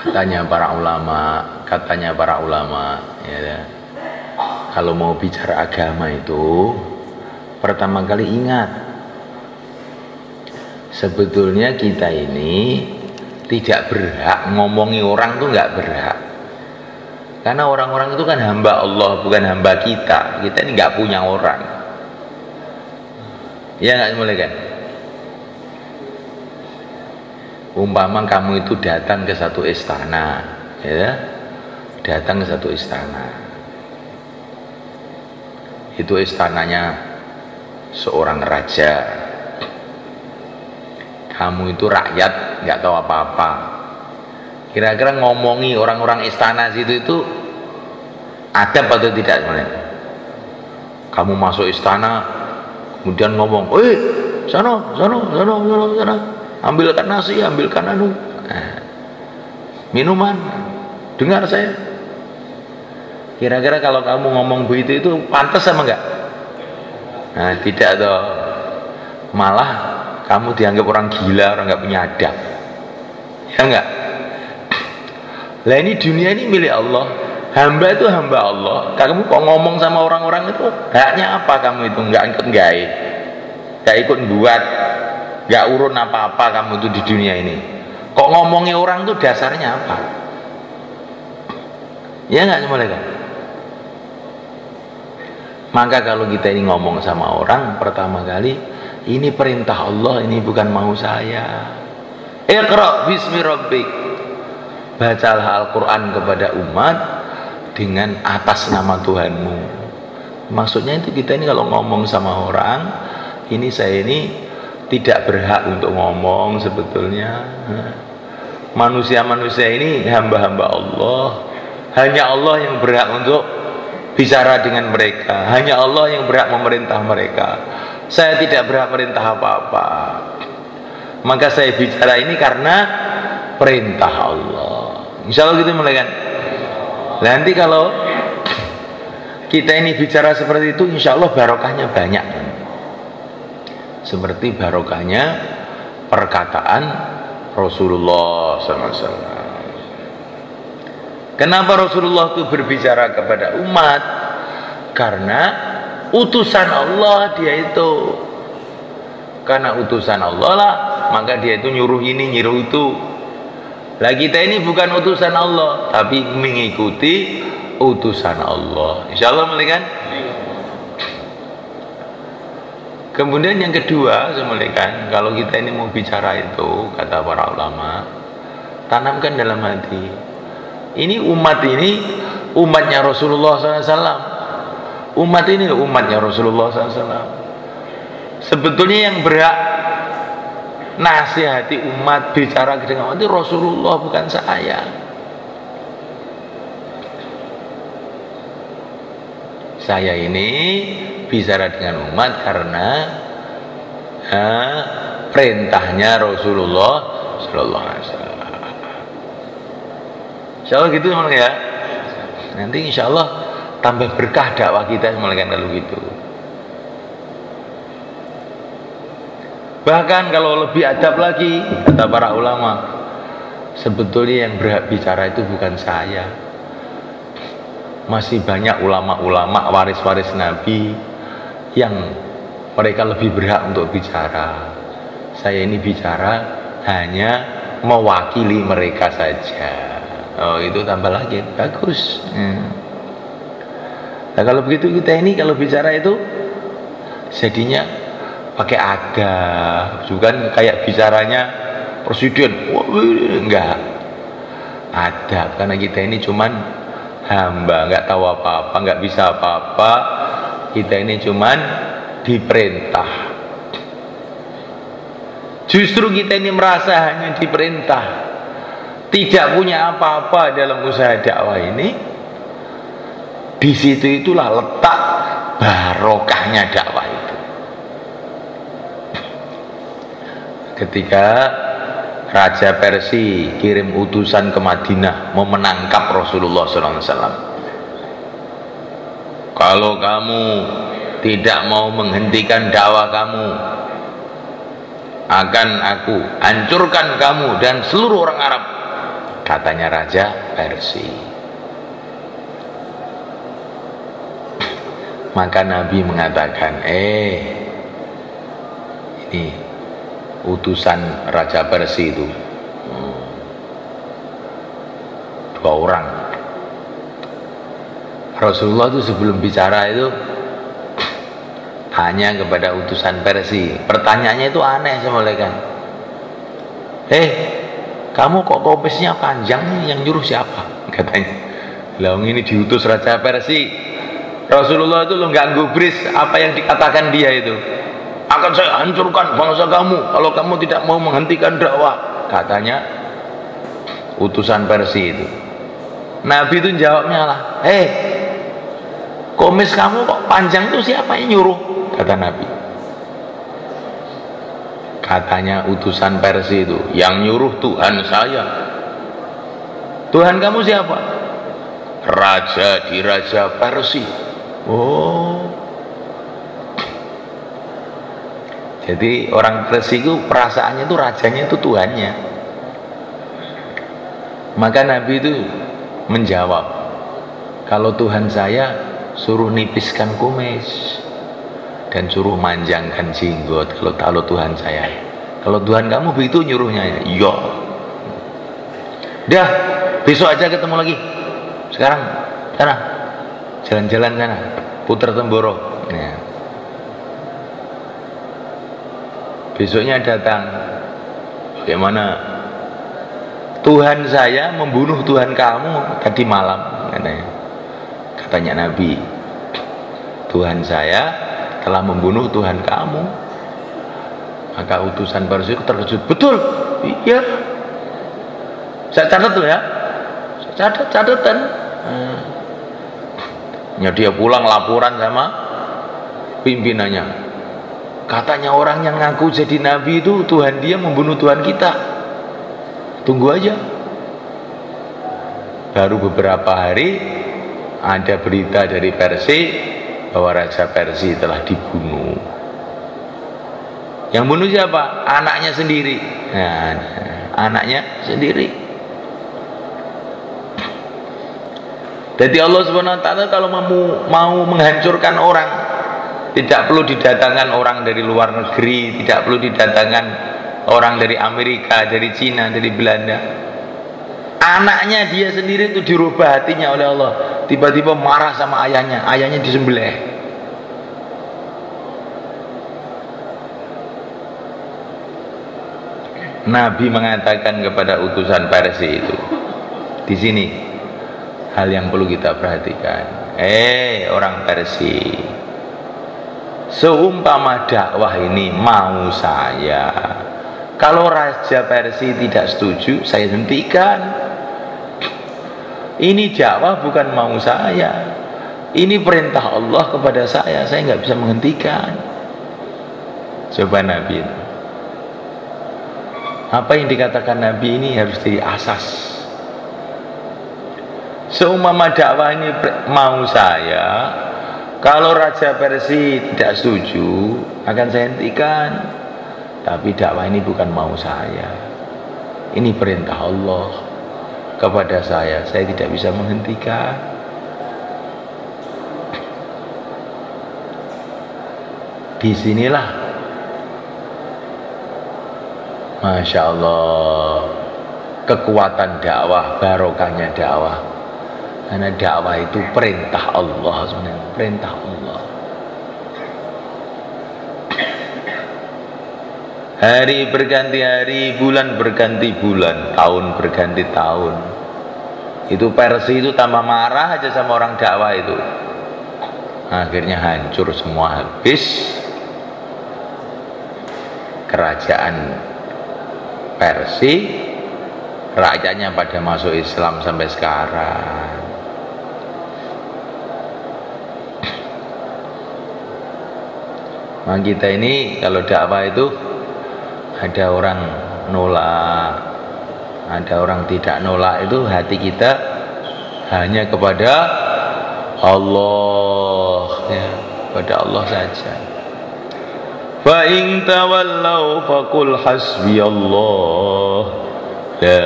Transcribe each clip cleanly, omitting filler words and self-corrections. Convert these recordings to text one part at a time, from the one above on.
Katanya para ulama, ya, kalau mau bicara agama itu pertama kali ingat, sebetulnya kita ini tidak berhak ngomongi orang tuh, nggak berhak, karena orang-orang itu kan hamba Allah, bukan hamba kita. Kita ini nggak punya orang, ya nggak boleh kan? Umpama kamu itu datang ke satu istana, ya, datang ke satu istana, itu istananya seorang raja, kamu itu rakyat nggak tahu apa-apa, kira-kira ngomongi orang-orang istana situ itu adab atau tidak sebenarnya? Kamu masuk istana kemudian ngomong, sana, ambilkan nasi, ambilkan minuman, dengar saya. Kira-kira kalau kamu ngomong begitu itu pantas sama enggak? Nah, tidak toh. Malah kamu dianggap orang gila, orang nggak punya adab, ya enggak? Lah ini dunia ini milik Allah, hamba itu hamba Allah. Kamu kok ngomong sama orang-orang itu, haknya apa kamu itu? Nggak ikut gawe, nggak ikut buat, nggak urun apa-apa kamu itu di dunia ini. Kok ngomongin orang tuh dasarnya apa? Ya nggak semua kan? Maka kalau kita ini ngomong sama orang, pertama kali ini perintah Allah, ini bukan mau saya. Iqra bismi rabbik, bacalah Al-Quran kepada umat dengan atas nama Tuhanmu. Maksudnya itu kita ini kalau ngomong sama orang, ini saya ini tidak berhak untuk ngomong sebetulnya. Manusia-manusia ini hamba-hamba Allah, hanya Allah yang berhak untuk bicara dengan mereka, hanya Allah yang berhak memerintah mereka. Saya tidak berhak merintah apa-apa, maka saya bicara ini karena perintah Allah. Insya Allah gitu mulai kan. Nanti kalau kita ini bicara seperti itu, insya Allah barokahnya banyak, seperti barokahnya perkataan Rasulullah SAW. Kenapa Rasulullah itu berbicara kepada umat? Karena utusan Allah dia itu. Karena utusan Allah lah, maka dia itu nyuruh ini, nyuruh itu. Lah kita ini bukan utusan Allah, tapi mengikuti utusan Allah. Insya Allah kan? Kemudian yang kedua, kan, kalau kita ini mau bicara itu, kata para ulama, tanamkan dalam hati. Ini umatnya Rasulullah SAW. Umat ini umatnya Rasulullah SAW. Sebetulnya yang berhak nasihati umat, bicara dengan umat itu Rasulullah, bukan saya. Saya ini bicara dengan umat karena perintahnya Rasulullah Sallallahu Alaihi Wasallam. Insya Allah gitu ya. Nanti insya Allah tambah berkah dakwah kita kan kalau gitu. Bahkan kalau lebih adab lagi, kata para ulama, sebetulnya yang berhak bicara itu bukan saya. Masih banyak ulama-ulama waris-waris Nabi yang mereka lebih berhak untuk bicara. Saya ini bicara hanya mewakili mereka saja. Oh, itu tambah lagi bagus. Nah kalau begitu kita ini kalau bicara itu jadinya pakai adab, bukan kayak bicaranya presiden. Enggak adab, karena kita ini cuman hamba, nggak tahu apa-apa, nggak bisa apa-apa. Kita ini cuman diperintah. Justru kita ini merasa hanya diperintah, tidak punya apa-apa dalam usaha dakwah ini. Di situ itulah letak barokahnya dakwah itu. Ketika Raja Persia kirim utusan ke Madinah mau menangkap Rasulullah SAW. Kalau kamu tidak mau menghentikan dakwah kamu, akan aku hancurkan kamu dan seluruh orang Arab, katanya Raja Persia. Maka Nabi mengatakan, ini utusan Raja Persia itu, 2 orang. Rasulullah itu sebelum bicara itu tanya kepada utusan Persia. Pertanyaannya itu aneh sama malaikat. Kamu kok kopisnya panjang nih, yang nyuruh siapa? Katanya. Lah ini diutus Raja Persia. Rasulullah itu nggak gubris apa yang dikatakan dia itu. Akan saya hancurkan bangsa kamu kalau kamu tidak mau menghentikan dakwah, katanya utusan Persia itu. Nabi itu jawabnya lah, komis kamu kok panjang tuh siapa yang nyuruh? Kata Nabi. Katanya utusan Persia itu, yang nyuruh Tuhan saya. Tuhan kamu siapa? Raja di Raja Persia. Jadi orang Persia itu perasaannya itu rajanya itu Tuhannya. Maka Nabi itu menjawab, kalau Tuhan saya suruh nipiskan kumis dan suruh manjangkan jenggot. Kalau Tuhan saya, kalau Tuhan kamu begitu nyuruhnya, iya. Dah, besok aja ketemu lagi. Sekarang sana, jalan-jalan sana, putar Temboro. Ya. Besoknya datang, bagaimana Tuhan saya membunuh Tuhan kamu tadi malam, katanya Nabi. Tuhan saya telah membunuh Tuhan kamu. Maka utusan Persia terkejut. Betul, iya. Saya catat tuh ya, saya catatan. Dia pulang laporan sama pimpinannya. Katanya orang yang ngaku jadi nabi itu Tuhan dia membunuh Tuhan kita. Tunggu aja. Baru beberapa hari ada berita dari Persia bahwa Raja Persia telah dibunuh. Yang bunuh siapa? Anaknya sendiri. Nah, anaknya sendiri. Jadi Allah SWT kalau mau menghancurkan orang, tidak perlu didatangkan orang dari luar negeri, tidak perlu didatangkan orang dari Amerika, dari Cina, dari Belanda. Anaknya dia sendiri itu dirubah hatinya oleh Allah. Tiba-tiba marah sama ayahnya, ayahnya disembelih. Nabi mengatakan kepada utusan Persia itu, di sini hal yang perlu kita perhatikan. Orang Persia, seumpama dakwah ini mau saya, kalau Raja Persia tidak setuju, saya hentikan. Ini dakwah bukan mau saya, ini perintah Allah kepada saya nggak bisa menghentikan. Coba Nabi itu, apa yang dikatakan Nabi ini harus jadi asas. Seumpama dakwah ini mau saya, kalau Raja Persia tidak setuju, akan saya hentikan. Tapi dakwah ini bukan mau saya, ini perintah Allah kepada saya tidak bisa menghentikan. Disinilah, Masya Allah, kekuatan dakwah, barokahnya dakwah. Karena dakwah itu perintah Allah sebenarnya, perintah Allah. Hari berganti hari, bulan berganti bulan, tahun berganti tahun. Itu Persia itu tambah marah aja sama orang dakwah itu. Akhirnya hancur semua, habis. Kerajaan Persia, rakyatnya pada masuk Islam sampai sekarang. Nah, kita ini kalau dakwah itu ada orang nolak, ada orang tidak nolak, itu hati kita hanya kepada Allah, ya, kepada Allah saja. fa in tawallaw faqul hasbiyallah la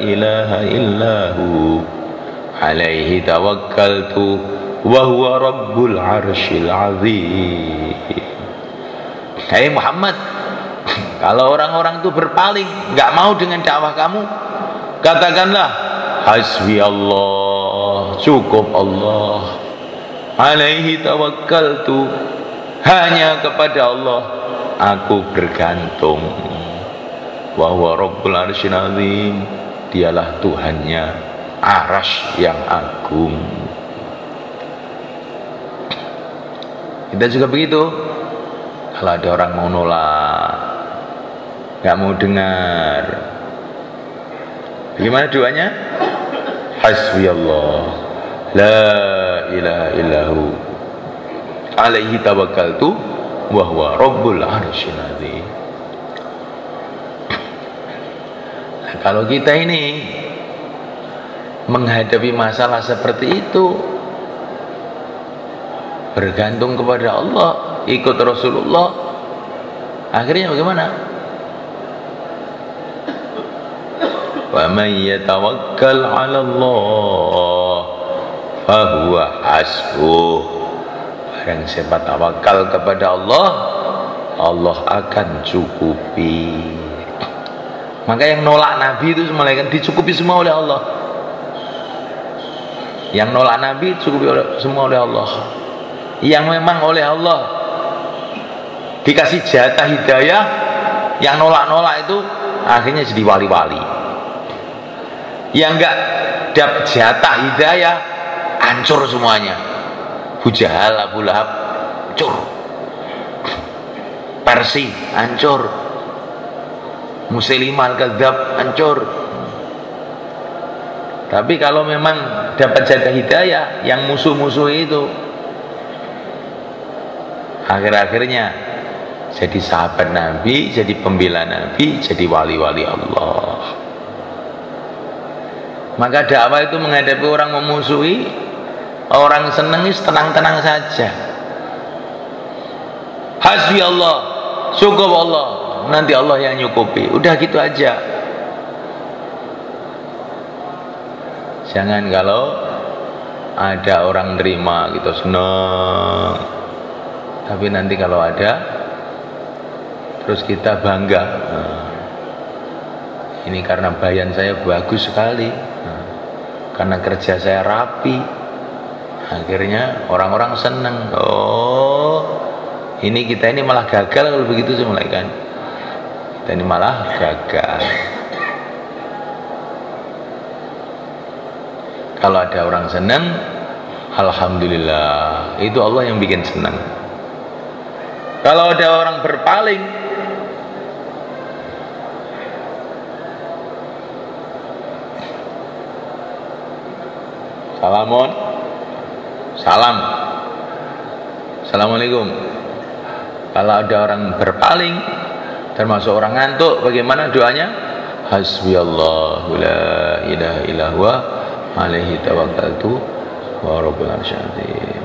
ilaha illahu alaihi tawakkaltu wa huwa rabbul arsyil azim. Hai Muhammad, kalau orang-orang itu berpaling, nggak mau dengan dakwah kamu, katakanlah hasbi Allah, cukup Allah, alaihi tawakkaltu, hanya kepada Allah aku bergantung, wa huwa rabbul arsyil azim, dialah Tuhannya arasy yang agung. Kita juga begitu. Kalau ada orang mau nolak, nggak mau dengar, bagaimana doanya? Hasbiyallah la ilaha illahu alaihi tawakkaltu wa huwa rabbul arsyil azim. Nah, kalau kita ini menghadapi masalah seperti itu, bergantung kepada Allah, ikut Rasulullah, akhirnya bagaimana? Wa man yatawakkal 'ala Allah fa huwa hasbuh. Barang siapa tawakal kepada Allah, Allah akan cukupi. Maka yang nolak Nabi itu malaikat dicukupi semua oleh Allah. Yang nolak Nabi dicukupi semua oleh Allah. Yang memang oleh Allah dikasih jatah hidayah, yang nolak-nolak itu akhirnya jadi wali-wali. Yang enggak dapat jatah hidayah, hancur semuanya. Abu Jahal, Abu Lahab, hancur. Persi, hancur. Musailimah al-Kadzdzab, hancur. Tapi kalau memang dapat jatah hidayah, yang musuh-musuh itu akhir-akhirnya jadi sahabat Nabi, jadi pembela Nabi, jadi wali-wali Allah. Maka dakwah itu menghadapi orang memusuhi, orang senang, tenang-tenang saja. Hasbi Allah, cukup Allah, nanti Allah yang nyukupi. Udah gitu aja. Jangan kalau ada orang nerima gitu senang, tapi nanti kalau ada terus kita bangga, ini karena bayan saya bagus sekali, karena kerja saya rapi, akhirnya orang-orang senang. Oh, ini kita ini malah gagal kalau begitu semua kan. Kita ini malah gagal. Kalau ada orang senang, alhamdulillah, itu Allah yang bikin senang. Kalau ada orang berpaling, salam, assalamualaikum. Kalau ada orang berpaling, termasuk orang ngantuk, bagaimana doanya? Hasbiyallahu la ilaha illa huwa alaihi tawakkaltu wa rabbul arsyil azim.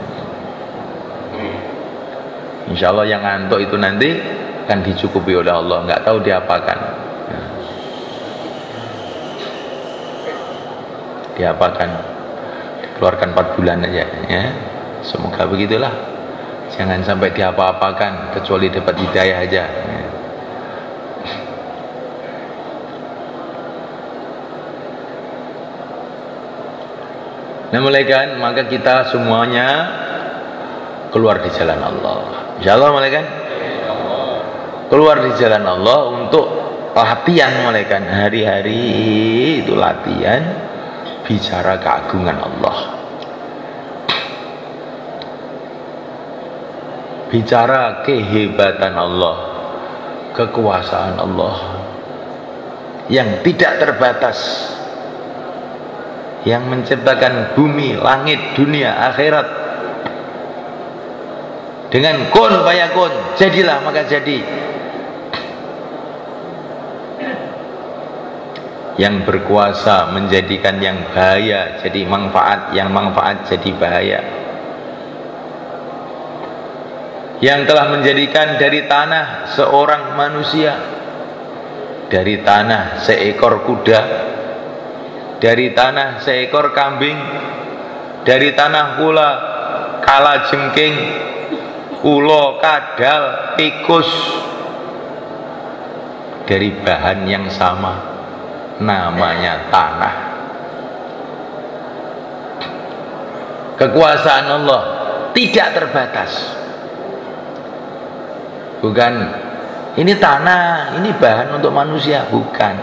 Insyaallah yang ngantuk itu nanti akan dicukupi oleh Allah, nggak tahu diapakan. Diapakan? Dikeluarkan 4 bulan aja ya. Semoga begitulah. Jangan sampai diapa-apakan kecuali dapat hidayah aja. Ya. Nah, malaikat, maka kita semuanya keluar di jalan Allah. Insyaallah malaikat. Keluar di jalan Allah untuk latihan malaikat. Hari-hari itu latihan bicara keagungan Allah. Bicara kehebatan Allah, kekuasaan Allah yang tidak terbatas, yang menciptakan bumi, langit, dunia, akhirat dengan kun fayakun, jadilah maka jadi. Yang berkuasa menjadikan yang bahaya jadi manfaat, yang manfaat jadi bahaya. yang telah menjadikan dari tanah seorang manusia, dari tanah seekor kuda, dari tanah seekor kambing, dari tanah pula kalajengking, ulo, kadal, tikus, dari bahan yang sama, namanya tanah. Kekuasaan Allah tidak terbatas. Bukan ini tanah, ini bahan untuk manusia, bukan.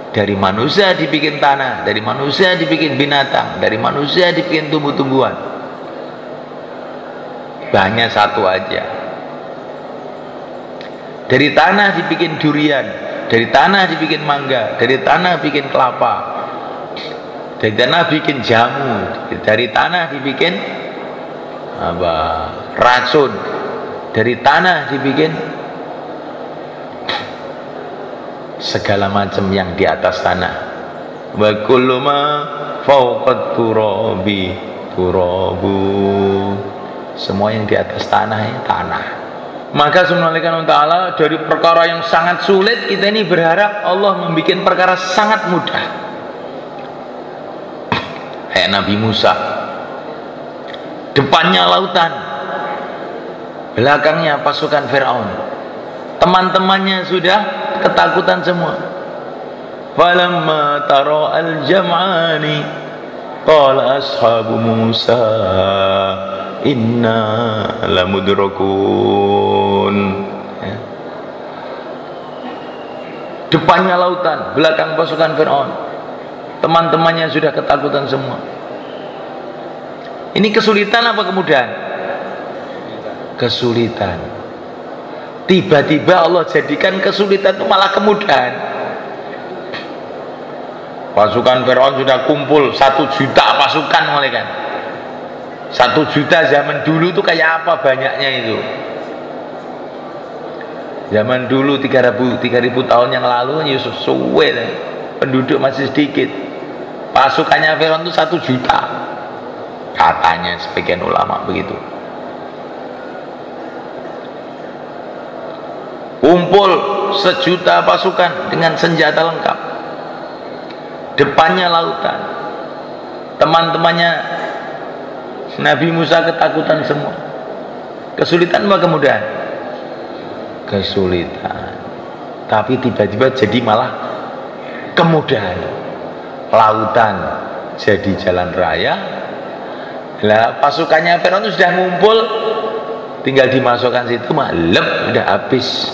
Dari manusia dibikin tanah, dari manusia dibikin binatang, dari manusia dibikin tumbuh-tumbuhan. Bahannya satu aja. Dari tanah dibikin durian, dari tanah dibikin mangga, dari tanah bikin kelapa, dari tanah bikin jamu, dari tanah dibikin apa, racun, dari tanah dibikin segala macam yang di atas tanah. Wa kullu ma fawqat turabi turabu, semua yang di atas tanah ini tanah. Maka subhanahu wa ta'ala, dari perkara yang sangat sulit kita ini berharap Allah membuat perkara sangat mudah. Kayak Nabi Musa, depannya lautan, belakangnya pasukan Fir'aun, teman-temannya sudah ketakutan semua. Falamma tara al-jam'ani qala ashabu Musa inna lamudrakun. Ya. Depannya lautan, belakang pasukan Fir'aun, teman-temannya sudah ketakutan semua. Ini kesulitan apa kemudahan? Kesulitan. Tiba-tiba Allah jadikan kesulitan itu malah kemudahan. Pasukan Fir'aun sudah kumpul 1 juta pasukan, mulai kan. 1 juta zaman dulu itu kayak apa banyaknya itu. Zaman dulu 3000 tahun yang lalu Yusuf suwe, penduduk masih sedikit. Pasukannya Fir'aun itu 1 juta. Katanya sebagian ulama begitu. Kumpul 1 juta pasukan dengan senjata lengkap, depannya lautan, teman-temannya Nabi Musa ketakutan semua. Kesulitan apa kemudahan? Kesulitan. Tapi tiba-tiba jadi malah kemudahan. Lautan jadi jalan raya. Lah pasukannya Fir'aun sudah ngumpul, tinggal dimasukkan situ, malep, udah habis.